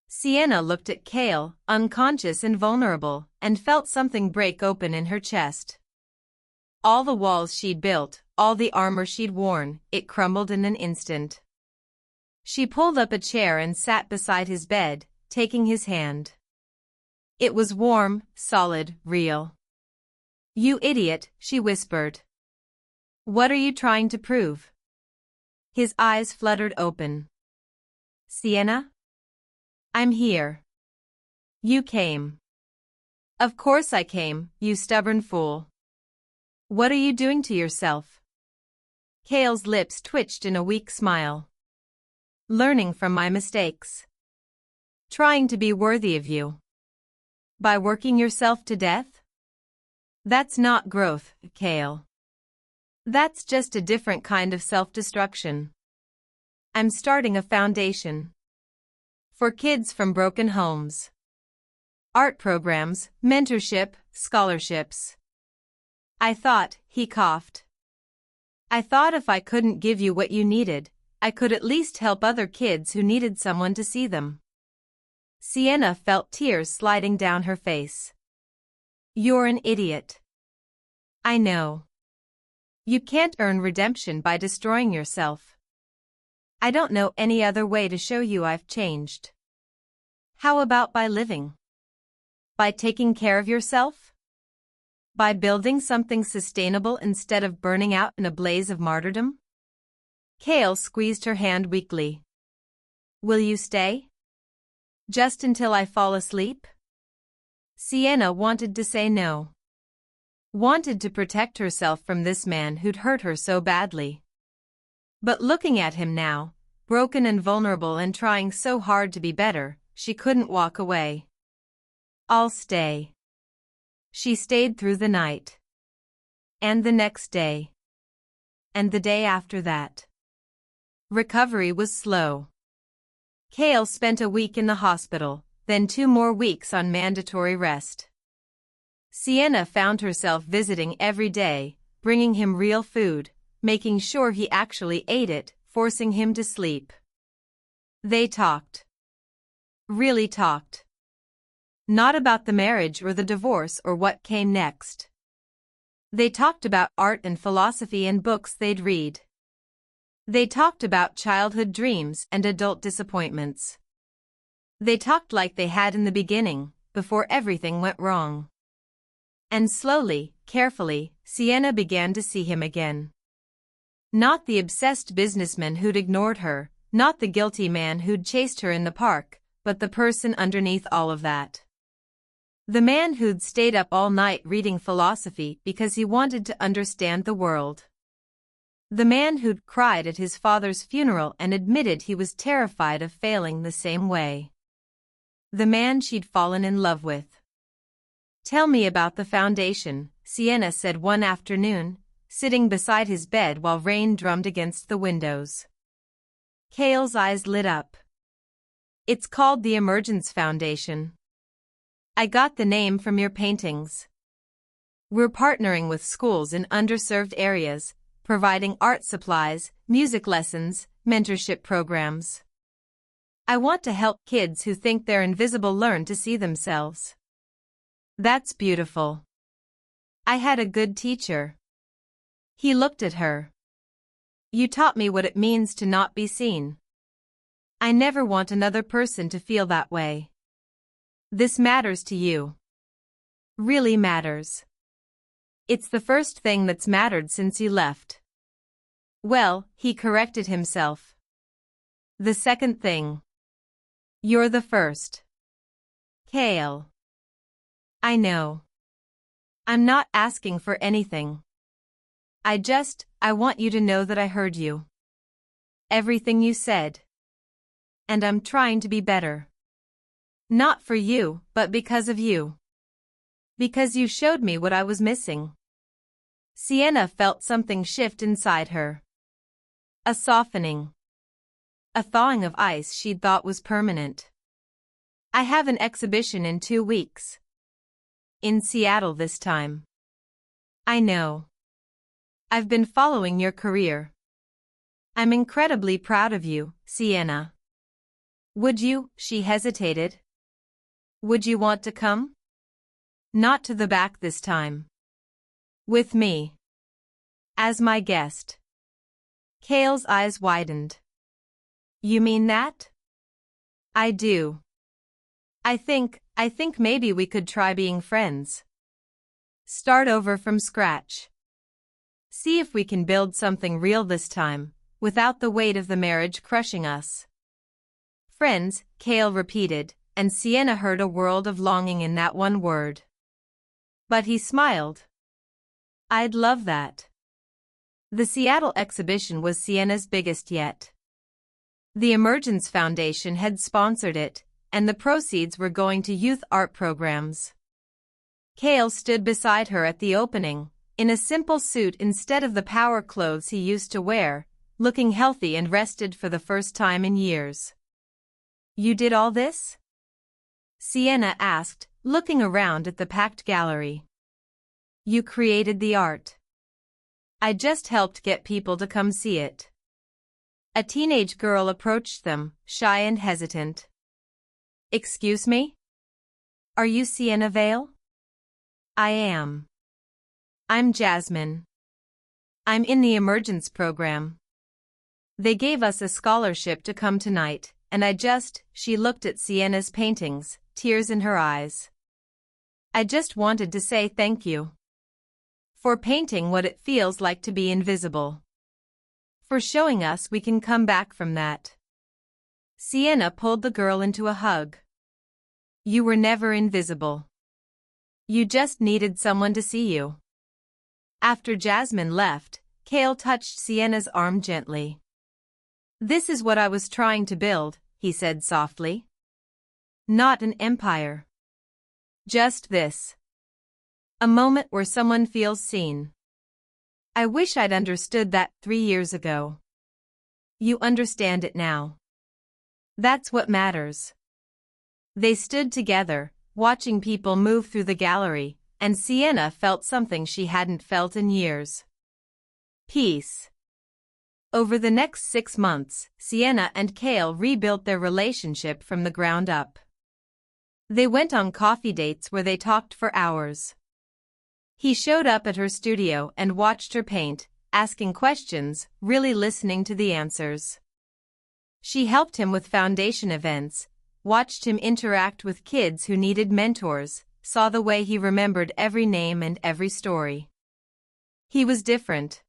Sienna looked at Cale, unconscious and vulnerable, and felt something break open in her chest. All the walls she'd built, all the armor she'd worn, it crumbled in an instant. She pulled up a chair and sat beside his bed, taking his hand. It was warm, solid, real. "You idiot," she whispered. "What are you trying to prove?" His eyes fluttered open. "Sienna? I'm here." "You came." "Of course I came, you stubborn fool. What are you doing to yourself?" Cale's lips twitched in a weak smile. "Learning from my mistakes. Trying to be worthy of you. By working yourself to death? That's not growth, Cale. That's just a different kind of self-destruction. I'm starting a foundation. For kids from broken homes. Art programs, mentorship, scholarships. I thought," he coughed. "I thought if I couldn't give you what you needed, I could at least help other kids who needed someone to see them." Sienna felt tears sliding down her face. "You're an idiot." "I know. You can't earn redemption by destroying yourself. I don't know any other way to show you I've changed." "How about by living? By taking care of yourself? By building something sustainable instead of burning out in a blaze of martyrdom?" Cale squeezed her hand weakly. "Will you stay? Just until I fall asleep?" Sienna wanted to say no. Wanted to protect herself from this man who'd hurt her so badly. But looking at him now, broken and vulnerable and trying so hard to be better, she couldn't walk away. "I'll stay." She stayed through the night. And the next day. And the day after that. Recovery was slow. Cale spent a week in the hospital, then 2 more weeks on mandatory rest. Sienna found herself visiting every day, bringing him real food, making sure he actually ate it, forcing him to sleep. They talked. Really talked. Not about the marriage or the divorce or what came next. They talked about art and philosophy and books they'd read. They talked about childhood dreams and adult disappointments. They talked like they had in the beginning, before everything went wrong. And slowly, carefully, Sienna began to see him again. Not the obsessed businessman who'd ignored her, not the guilty man who'd chased her in the park, but the person underneath all of that. The man who'd stayed up all night reading philosophy because he wanted to understand the world. The man who'd cried at his father's funeral and admitted he was terrified of failing the same way. The man she'd fallen in love with. "Tell me about the foundation," Sienna said one afternoon, sitting beside his bed while rain drummed against the windows. Cale's eyes lit up. "It's called the Emergence Foundation. I got the name from your paintings. We're partnering with schools in underserved areas, providing art supplies, music lessons, mentorship programs. I want to help kids who think they're invisible learn to see themselves." "That's beautiful. I had a good teacher." He looked at her. "You taught me what it means to not be seen. I never want another person to feel that way. This matters to you. Really matters. It's the first thing that's mattered since you left." "Well," he corrected himself. "The second thing. You're the first." "Cale. I know. I'm not asking for anything. I want you to know that I heard you. Everything you said. And I'm trying to be better. Not for you, but because of you. Because you showed me what I was missing." Sienna felt something shift inside her. A softening. A thawing of ice she'd thought was permanent. "I have an exhibition in 2 weeks. In Seattle this time." "I know. I've been following your career. I'm incredibly proud of you, Sienna. Would you?" She hesitated. "Would you want to come?" "Not to the back this time. With me." As my guest. Kale's eyes widened. You mean that? I do. I think maybe we could try being friends. Start over from scratch. See if we can build something real this time, without the weight of the marriage crushing us. Friends, Kale repeated, and Sienna heard a world of longing in that one word. But he smiled. I'd love that. The Seattle exhibition was Sienna's biggest yet. The Emergence Foundation had sponsored it, and the proceeds were going to youth art programs. Kale stood beside her at the opening, in a simple suit instead of the power clothes he used to wear, looking healthy and rested for the first time in years. You did all this? Sienna asked, looking around at the packed gallery. You created the art. I just helped get people to come see it. A teenage girl approached them, shy and hesitant. Excuse me? Are you Sienna Vale? I am. I'm Jasmine. I'm in the Emergence program. They gave us a scholarship to come tonight, and she looked at Sienna's paintings, tears in her eyes. I just wanted to say thank you. For painting what it feels like to be invisible. For showing us we can come back from that. Sienna pulled the girl into a hug. You were never invisible. You just needed someone to see you. After Jasmine left, Kale touched Sienna's arm gently. This is what I was trying to build, he said softly. Not an empire. Just this. A moment where someone feels seen. I wish I'd understood that 3 years ago. You understand it now. That's what matters. They stood together, watching people move through the gallery, and Sienna felt something she hadn't felt in years. Peace. Over the next 6 months, Sienna and Kale rebuilt their relationship from the ground up. They went on coffee dates where they talked for hours. He showed up at her studio and watched her paint, asking questions, really listening to the answers. She helped him with foundation events, watched him interact with kids who needed mentors, saw the way he remembered every name and every story. He was different.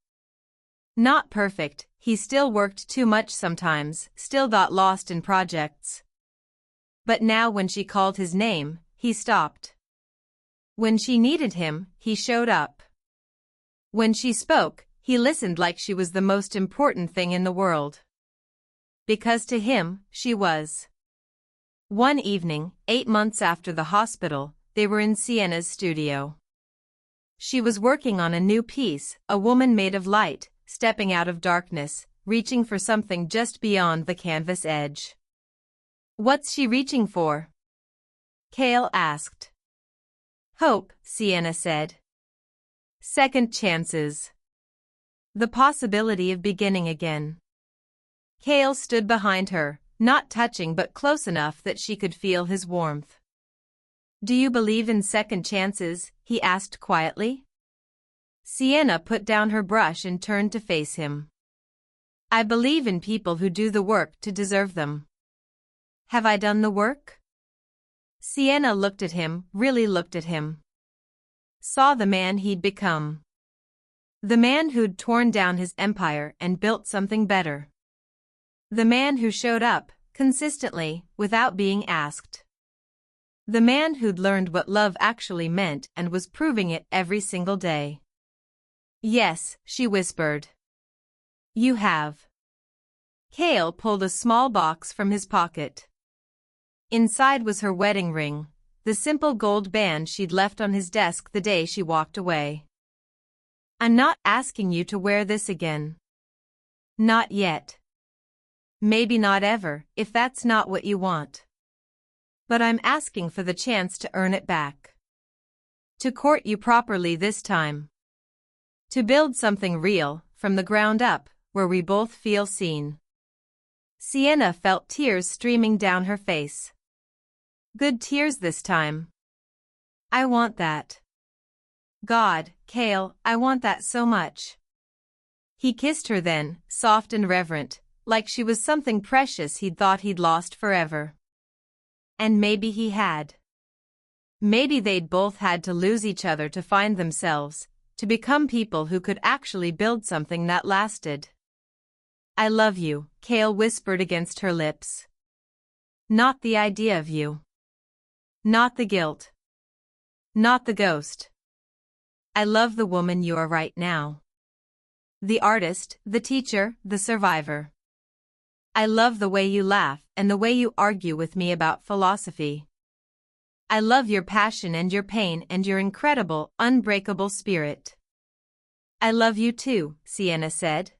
Not perfect, he still worked too much sometimes, still got lost in projects. But now when she called his name, he stopped. When she needed him, he showed up. When she spoke, he listened like she was the most important thing in the world. Because to him, she was. One evening, 8 months after the hospital, they were in Sienna's studio. She was working on a new piece, a woman made of light, stepping out of darkness, reaching for something just beyond the canvas edge. What's she reaching for? Kale asked. Hope, Sienna said. Second chances. The possibility of beginning again. Kale stood behind her, not touching but close enough that she could feel his warmth. Do you believe in second chances? He asked quietly. Sienna put down her brush and turned to face him. I believe in people who do the work to deserve them. Have I done the work? Sienna looked at him, really looked at him. Saw the man he'd become. The man who'd torn down his empire and built something better. The man who showed up, consistently, without being asked. The man who'd learned what love actually meant and was proving it every single day. Yes, she whispered. You have. Kale pulled a small box from his pocket. Inside was her wedding ring, the simple gold band she'd left on his desk the day she walked away. I'm not asking you to wear this again. Not yet. Maybe not ever, if that's not what you want. But I'm asking for the chance to earn it back. To court you properly this time. To build something real, from the ground up, where we both feel seen. Sienna felt tears streaming down her face. Good tears this time. I want that. God, Kale, I want that so much. He kissed her then, soft and reverent, like she was something precious he'd thought he'd lost forever. And maybe he had. Maybe they'd both had to lose each other to find themselves, to become people who could actually build something that lasted. "I love you," Cale whispered against her lips. "Not the idea of you. Not the guilt. Not the ghost. I love the woman you are right now. The artist, the teacher, the survivor. I love the way you laugh and the way you argue with me about philosophy. I love your passion and your pain and your incredible, unbreakable spirit." "I love you too," Sienna said.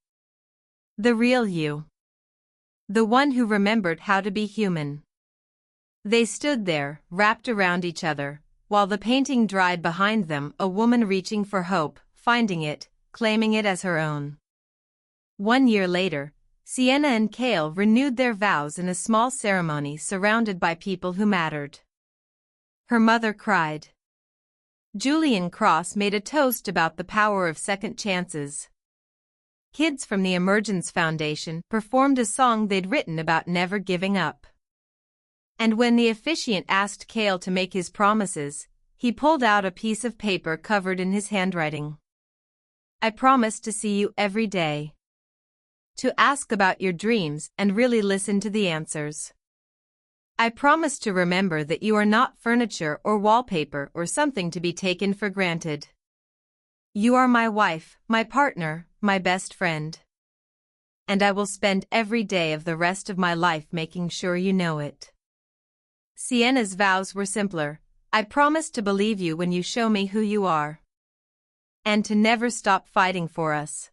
"The real you. The one who remembered how to be human." They stood there, wrapped around each other, while the painting dried behind them, a woman reaching for hope, finding it, claiming it as her own. 1 year later, Sienna and Cale renewed their vows in a small ceremony surrounded by people who mattered. Her mother cried. Julian Cross made a toast about the power of second chances. Kids from the Emergence Foundation performed a song they'd written about never giving up. And when the officiant asked Cale to make his promises, he pulled out a piece of paper covered in his handwriting. "I promise to see you every day. To ask about your dreams and really listen to the answers. I promise to remember that you are not furniture or wallpaper or something to be taken for granted. You are my wife, my partner, my best friend. And I will spend every day of the rest of my life making sure you know it." Sienna's vows were simpler. "I promise to believe you when you show me who you are. And to never stop fighting for us."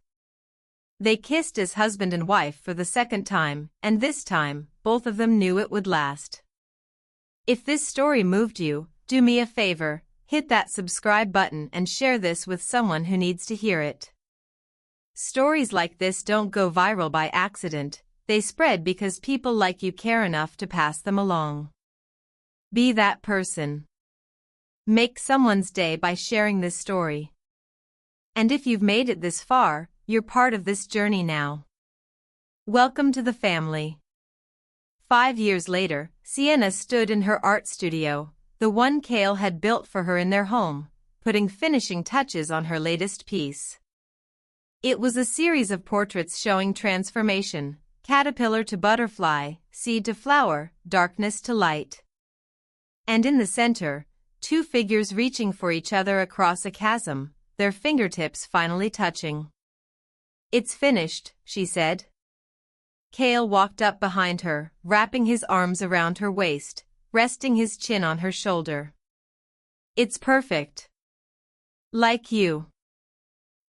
They kissed as husband and wife for the second time, and this time, both of them knew it would last. If this story moved you, do me a favor, hit that subscribe button and share this with someone who needs to hear it. Stories like this don't go viral by accident, they spread because people like you care enough to pass them along. Be that person. Make someone's day by sharing this story. And if you've made it this far, you're part of this journey now. Welcome to the family. 5 years later, Sienna stood in her art studio, the one Cale had built for her in their home, putting finishing touches on her latest piece. It was a series of portraits showing transformation, caterpillar to butterfly, seed to flower, darkness to light. And in the center, 2 figures reaching for each other across a chasm, their fingertips finally touching. "It's finished," she said. Cale walked up behind her, wrapping his arms around her waist, resting his chin on her shoulder. "It's perfect. Like you.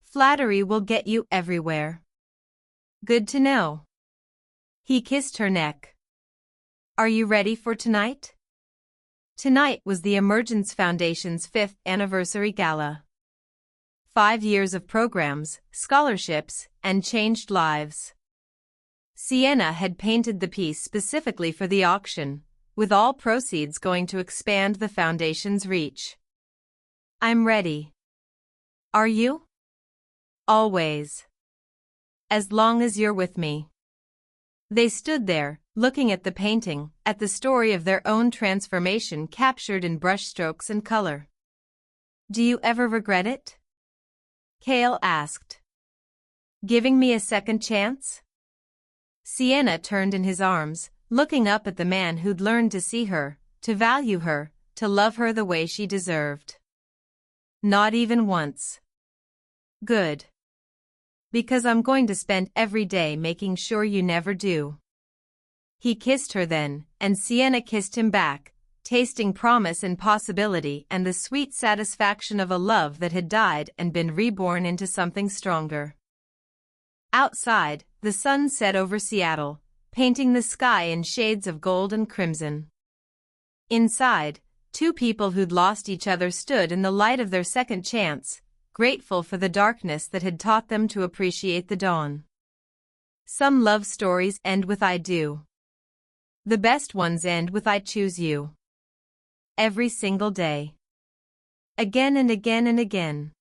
Flattery will get you everywhere." "Good to know." He kissed her neck. "Are you ready for tonight?" Tonight was the Emergence Foundation's 5th anniversary gala. 5 years of programs, scholarships, and changed lives. Sienna had painted the piece specifically for the auction, with all proceeds going to expand the foundation's reach. "I'm ready. Are you?" "Always. As long as you're with me." They stood there, looking at the painting, at the story of their own transformation captured in brushstrokes and color. "Do you ever regret it?" Cale asked. "Giving me a second chance?" Sienna turned in his arms, looking up at the man who'd learned to see her, to value her, to love her the way she deserved. "Not even once." "Good. Because I'm going to spend every day making sure you never do." He kissed her then, and Sienna kissed him back, tasting promise and possibility and the sweet satisfaction of a love that had died and been reborn into something stronger. Outside, the sun set over Seattle, painting the sky in shades of gold and crimson. Inside, 2 people who'd lost each other stood in the light of their second chance, grateful for the darkness that had taught them to appreciate the dawn. Some love stories end with "I do." The best ones end with "I choose you." Every single day. Again and again and again.